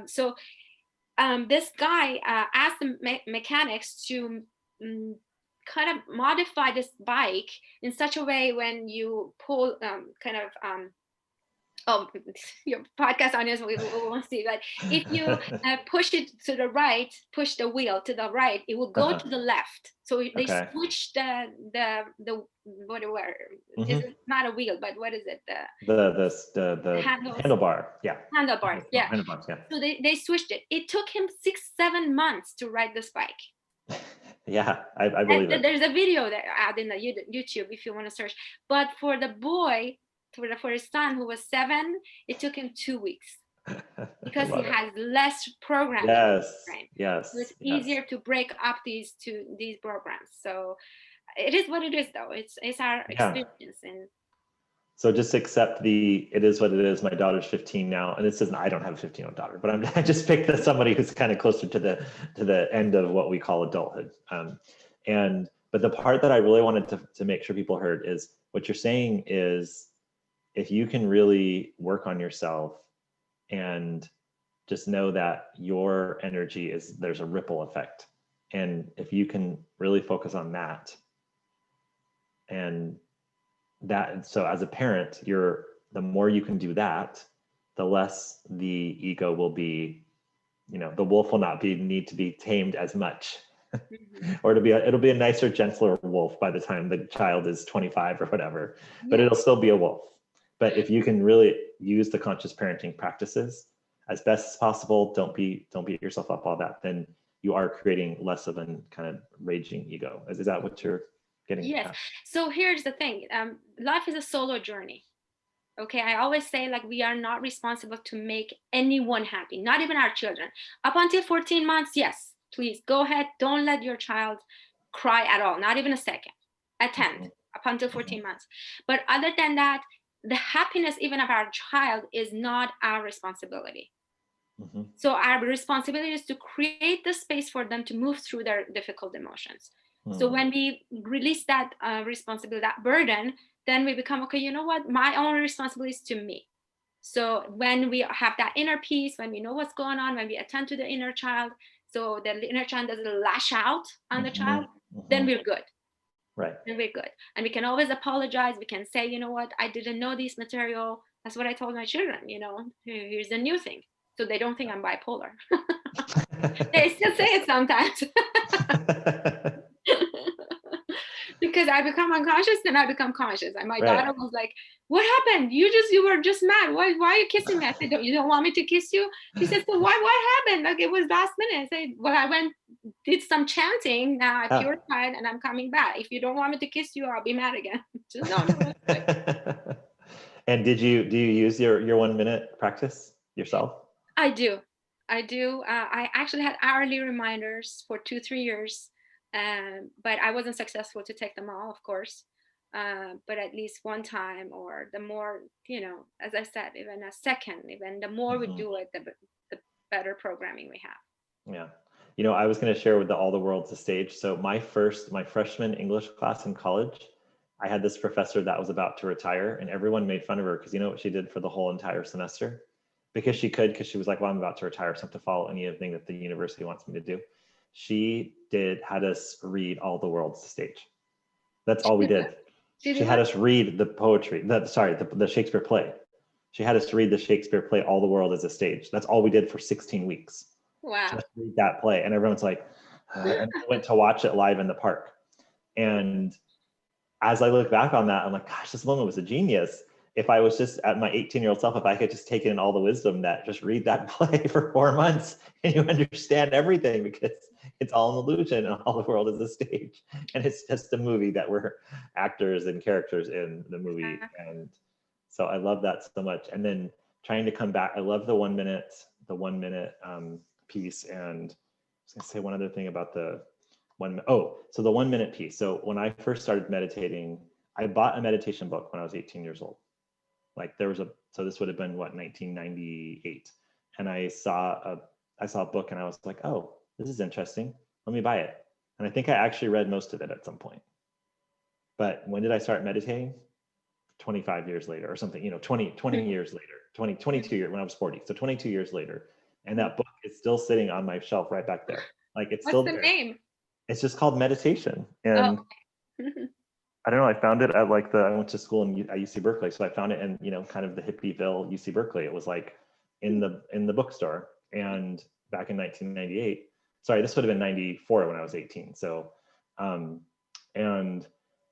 So this guy asked the mechanics to kind of modify this bike in such a way when you pull your podcast audience won't see, but if you push it to the right, push the wheel to the right, it will go to the left. So they switch the whatever. It's not a wheel, but what is it? The handlebar. Handlebars. Handlebars. So they switched it. It took him 6-7 months to ride this bike. I believe it. There's a video that out in the YouTube if you want to search. But for the boy, for his son who was 7, it took him 2 weeks because he has less programming. So it's easier to break up these programs. So it is what it is, though. It's our experience. And so just accept it is what it is. My daughter's 15 now, and it says I don't have a 15-year-old daughter, but I just picked somebody who's kind of closer to the end of what we call adulthood. But the part that I really wanted to make sure people heard is what you're saying is, if you can really work on yourself and just know that your energy there's a ripple effect. And if you can really focus on that, and that, so as a parent, the more you can do that, the less the ego will be, the wolf will not need to be tamed as much. Or it'll be a nicer, gentler wolf by the time the child is 25 or whatever, but it'll still be a wolf. But if you can really use the conscious parenting practices as best as possible, don't beat yourself up all that, then you are creating less of a kind of raging ego. Is that what you're getting? Yes. So here's the thing. Life is a solo journey. Okay. I always say, like, we are not responsible to make anyone happy, not even our children. Up until 14 months, yes, please go ahead. Don't let your child cry at all, not even a second. Attend up until 14 months. But other than that, the happiness even of our child is not our responsibility. So our responsibility is to create the space for them to move through their difficult emotions. So when we release that responsibility, that burden, then we become, okay, you know what? My only responsibility is to me. So when we have that inner peace, when we know what's going on, when we attend to the inner child, so the inner child doesn't lash out on the child, then we're good. Right. And we're good. And we can always apologize. We can say, you know what, I didn't know this material. That's what I told my children, here's the new thing. So they don't think I'm bipolar. They still say it sometimes. Because I become unconscious, then I become conscious. And my daughter was like, what happened? You were just mad. Why are you kissing me? I said, you don't want me to kiss you? She said, so what happened? Like, it was last minute. I said, well, I went, did some chanting. Now I Ah. purified and I'm coming back. If you don't want me to kiss you, I'll be mad again. Just, no. And do you use your 1 minute practice yourself? I do. I actually had hourly reminders for 2, 3 years, but I wasn't successful to take them all, of course. But at least one time, or the more, as I said, even a second, even the more we do it, the better programming we have. Yeah. I was going to share with all the world's a stage. So my freshman English class in college, I had this professor that was about to retire, and everyone made fun of her because you know what she did for the whole entire semester? Because she she was like, well, I'm about to retire, so I have to follow anything that the university wants me to do. She had us read all the world's a stage. That's all we did. She had us read the poetry, the Shakespeare play. She had us read the Shakespeare play, All the World is a Stage. That's all we did for 16 weeks. Wow. Just read that play. And everyone's like, and I went to watch it live in the park. And as I look back on that, I'm like, gosh, this woman was a genius. If I was just at my 18-year-old self, if I could just take in all the wisdom that just read that play for 4 months and you understand everything, because it's all an illusion and all the world is a stage. And it's just a movie that we're actors and characters in the movie. And so I love that so much. And then trying to come back, I love the 1 minute piece. And I was gonna say one other thing about the so the 1 minute piece. So when I first started meditating, I bought a meditation book when I was 18 years old. Like so this would have been 1998. And I saw a book and I was like, oh, this is interesting. Let me buy it. And I think I actually read most of it at some point. But when did I start meditating? 25 years later or something, 20 years later, 22 years, when I was 40. So 22 years later. And that book is still sitting on my shelf right back there. Like it's still there. What's the name? It's just called Meditation. And I don't know, I found it at I went to school at UC Berkeley. So I found it in, kind of the hippieville UC Berkeley. It was like in the bookstore. And back in 1998, sorry, this would have been 94 when I was 18. So, and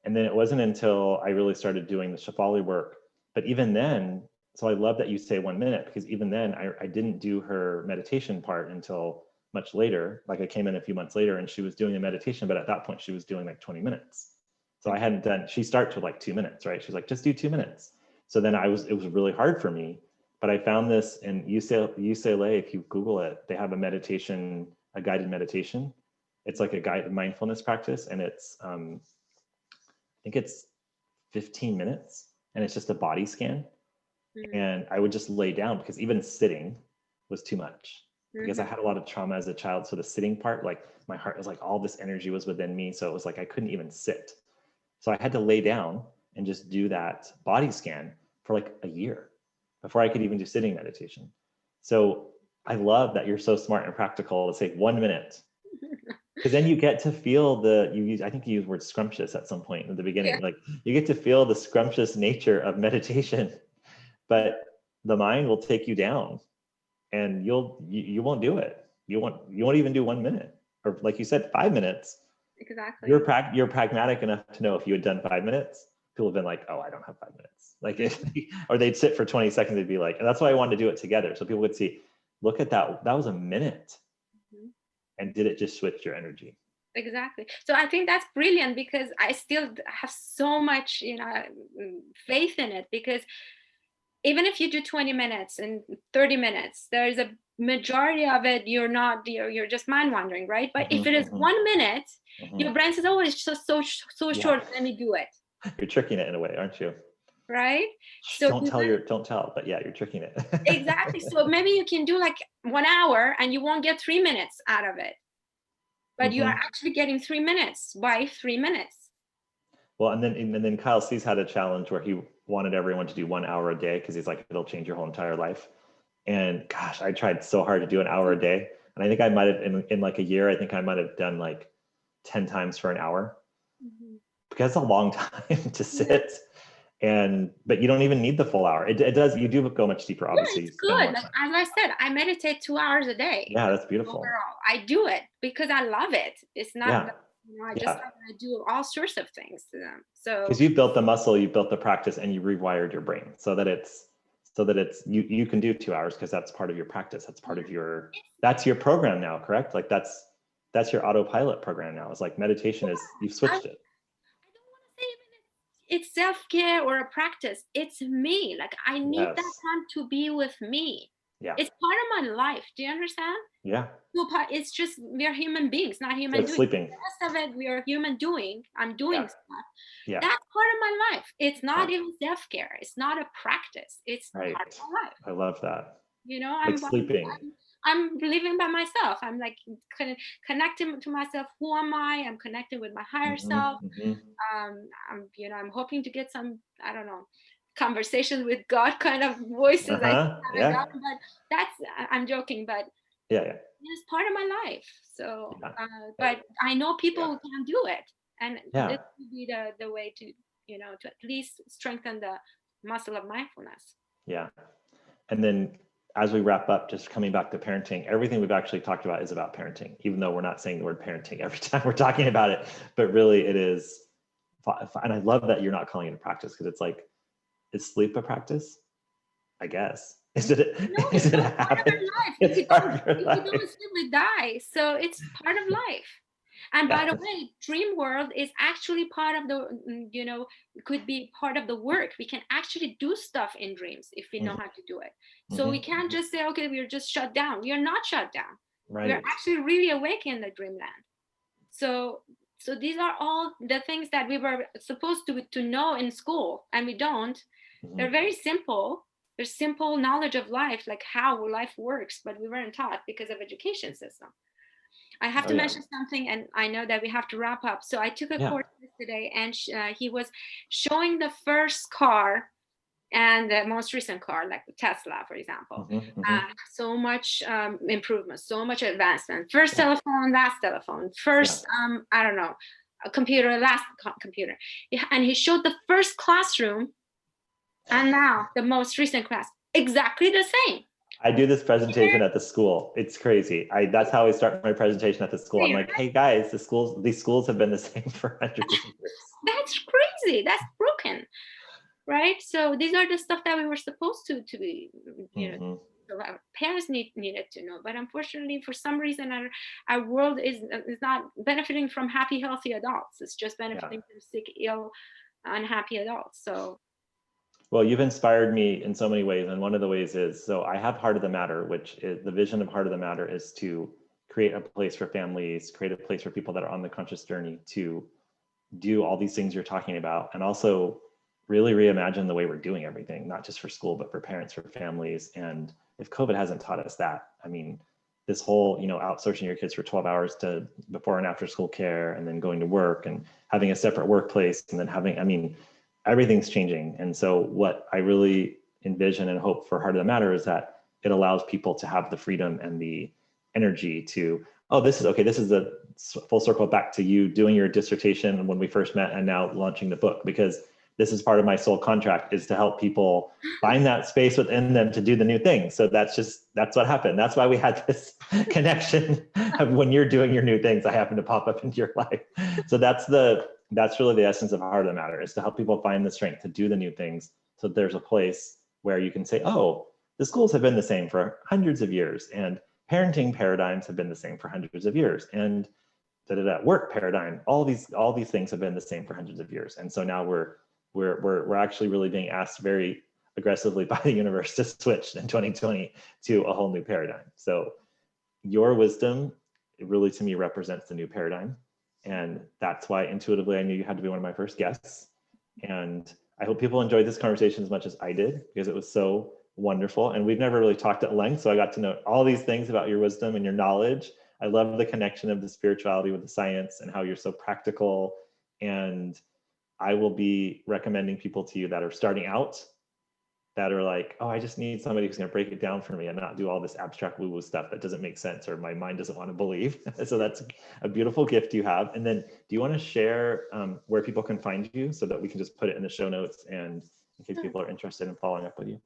then it wasn't until I really started doing the Shefali work. But even then, so I love that you say 1 minute, because even then I didn't do her meditation part until much later. Like I came in a few months later and she was doing the meditation, but at that point she was doing like 20 minutes. So I hadn't done, she started with like 2 minutes, right? She's like, just do 2 minutes. So then it was really hard for me, but I found this in UCLA, if you Google it, they have a guided meditation. It's like a guided mindfulness practice. And it's, I think it's 15 minutes and it's just a body scan. And I would just lay down because even sitting was too much. Because I had a lot of trauma as a child. So the sitting part, like my heart was like all this energy was within me. So it was like I couldn't even sit. So I had to lay down and just do that body scan for like a year before I could even do sitting meditation. So I love that you're so smart and practical to say 1 minute. Because then you get to feel I think you used the word scrumptious at some point in the beginning. Yeah. Like you get to feel the scrumptious nature of meditation, but the mind will take you down. And you won't do it. You won't even do 1 minute, or like you said, 5 minutes. Exactly. You're pragmatic enough to know if you had done 5 minutes, people have been like, oh, I don't have 5 minutes. Like, or they'd sit for 20 seconds. They'd be like, and that's why I wanted to do it together, so people would see, look at that. That was a minute, and did it just switch your energy? Exactly. So I think that's brilliant, because I still have so much, faith in it, because even if you do 20 minutes and 30 minutes, there's a majority of it, you're just mind wandering, right? But if it is 1 minute, your brain says, oh, it's just so short, let me do it. You're tricking it in a way, aren't you? Right? So don't tell, but yeah, you're tricking it. Exactly. So maybe you can do like 1 hour and you won't get 3 minutes out of it, but you are actually getting 3 minutes by 3 minutes. Well, and then Kyle C's had a challenge where he wanted everyone to do 1 hour a day, because he's like, it'll change your whole entire life. And gosh, I tried so hard to do an hour a day. And I think I might have, in like a year, I think I might have done like 10 times for an hour, because it's a long time to sit. But you don't even need the full hour. It does, you do go much deeper, obviously. Yeah, it's good. Like, as I said, I meditate 2 hours a day. Yeah, that's beautiful. Overall, I do it because I love it. It's not I just Yeah. want to do all sorts of things to them. So Because you built the muscle, you built the practice, and you rewired your brain so that it's you can do 2 hours because that's part of your practice. That's part of that's your program now, correct? Like that's your autopilot program now. It's like meditation is you've I switched it. don't want to say even it's self-care or a practice. It's me. Like I need that Yes. time to be with me. Yeah. It's part of my life. Do you understand? Yeah. So it's just we're human beings, not It's human like doing. sleeping. The rest of it, we are human doing. I'm doing Yeah. stuff. Yeah. That's part of my life. It's not Yeah. even self-care. It's not a practice. It's Right. part of my life. I love that. I'm Like sleeping. I'm living by myself. I'm like connecting to myself. Who am I? I'm connecting with my higher self. I'm hoping to get some, I don't know, conversations with God kind of voices I haven't Yeah. gotten, but I'm joking, but Yeah. Yeah. it's part of my life. So, Yeah. but I know people Yeah. who can do it, and Yeah. this would be the way to, to at least strengthen the muscle of mindfulness. Yeah. And then as we wrap up, just coming back to parenting, everything we've actually talked about is about parenting, even though we're not saying the word parenting every time we're talking about it, but really it is. And I love that you're not calling it a practice because it's like, is sleep a practice? I guess. Is it? No, Is it's it a all part of habit? our life. It's part of your If we don't life. sleep, we die. So it's part of life. And by the Yes. way, dream world is actually part of the, could be part of the work. We can actually do stuff in dreams if we know how to do it. So we can't just say, okay, we're just shut down. We are not shut down. We're Right. actually really awake in the dreamland. So these are all the things that we were supposed to know in school, and we don't. They're very simple. There's simple knowledge of life, like how life works, but we weren't taught because of education system. I have Oh to yeah. mention something, and I know that we have to wrap up. So I took a Yeah. course yesterday, and he was showing the first car and the most recent car, like Tesla, for example. So much improvement, so much advancement. First telephone, last telephone. First, I don't know, a computer, last computer. And he showed the first classroom and now the most recent class, exactly the same. I do this presentation at the school. It's crazy. That's how I start my presentation at the school. I'm like, hey guys, these schools have been the same for hundreds of years. That's crazy. That's broken, right? So these are the stuff that we were supposed to be, so our parents needed to know. But unfortunately, for some reason, our world is not benefiting from happy, healthy adults. It's just benefiting from sick, ill, unhappy adults. So. Well, you've inspired me in so many ways. And one of the ways is, so I have Heart of the Matter, which is the vision of Heart of the Matter is to create a place for families, create a place for people that are on the conscious journey to do all these things you're talking about. And also really reimagine the way we're doing everything, not just for school, but for parents, for families. And if COVID hasn't taught us that, I mean, this whole, outsourcing your kids for 12 hours to before and after school care, and then going to work and having a separate workplace, and then everything's changing. And so what I really envision and hope for Heart of the Matter is that it allows people to have the freedom and the energy to, this is the full circle back to you doing your dissertation when we first met and now launching the book, because this is part of my soul contract, is to help people find that space within them to do the new thing. So that's what happened. That's why we had this connection of when you're doing your new things, I happen to pop up into your life. So that's really the essence of Heart of the Matter, is to help people find the strength to do the new things. So there's a place where you can say, the schools have been the same for hundreds of years, and parenting paradigms have been the same for hundreds of years, and work paradigm, all these things have been the same for hundreds of years. And so now we're actually really being asked very aggressively by the universe to switch in 2020 to a whole new paradigm. So your wisdom, it really to me represents the new paradigm. And that's why intuitively I knew you had to be one of my first guests. And I hope people enjoyed this conversation as much as I did, because it was so wonderful. And we've never really talked at length. So I got to know all these things about your wisdom and your knowledge. I love the connection of the spirituality with the science and how you're so practical. And I will be recommending people to you that are starting out, that are like, I just need somebody who's going to break it down for me and not do all this abstract woo-woo stuff that doesn't make sense or my mind doesn't want to believe. So that's a beautiful gift you have. And then do you want to share where people can find you so that we can just put it in the show notes, and in case people are interested in following up with you?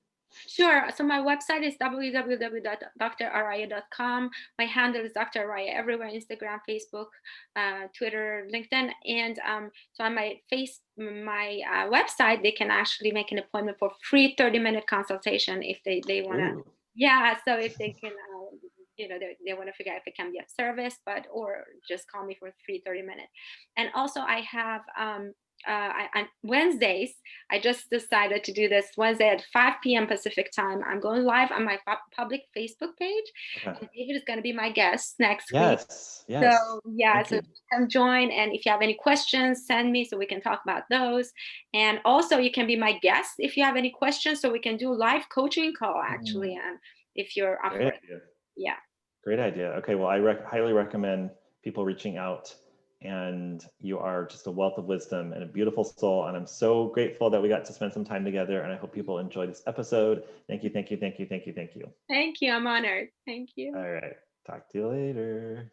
Sure. So my website is www.drarayeh.com. My handle is Dr. Arayeh everywhere: Instagram, Facebook, Twitter, LinkedIn. And so on my website, they can actually make an appointment for free 30-minute consultation if they want to. Ooh. Yeah. So if they can, they want to figure out if it can be of service, or just call me for free 30 minutes. And also I have on Wednesdays, I just decided to do this Wednesday at 5 p.m. Pacific time. I'm going live on my public Facebook page, Okay. and David is going to be my guest next week. Yes. Yes. So yeah, Thank so you. come join, and if you have any questions, send me so we can talk about those. And also, you can be my guest if you have any questions, so we can do live coaching call actually, and if you're up Great for it. idea. Yeah. Great idea. Okay, well, I highly recommend people reaching out, and you are just a wealth of wisdom and a beautiful soul. And I'm so grateful that we got to spend some time together, and I hope people enjoy this episode. Thank you, thank you, thank you, thank you, thank you. Thank you. I'm honored. Thank you. All right, talk to you later.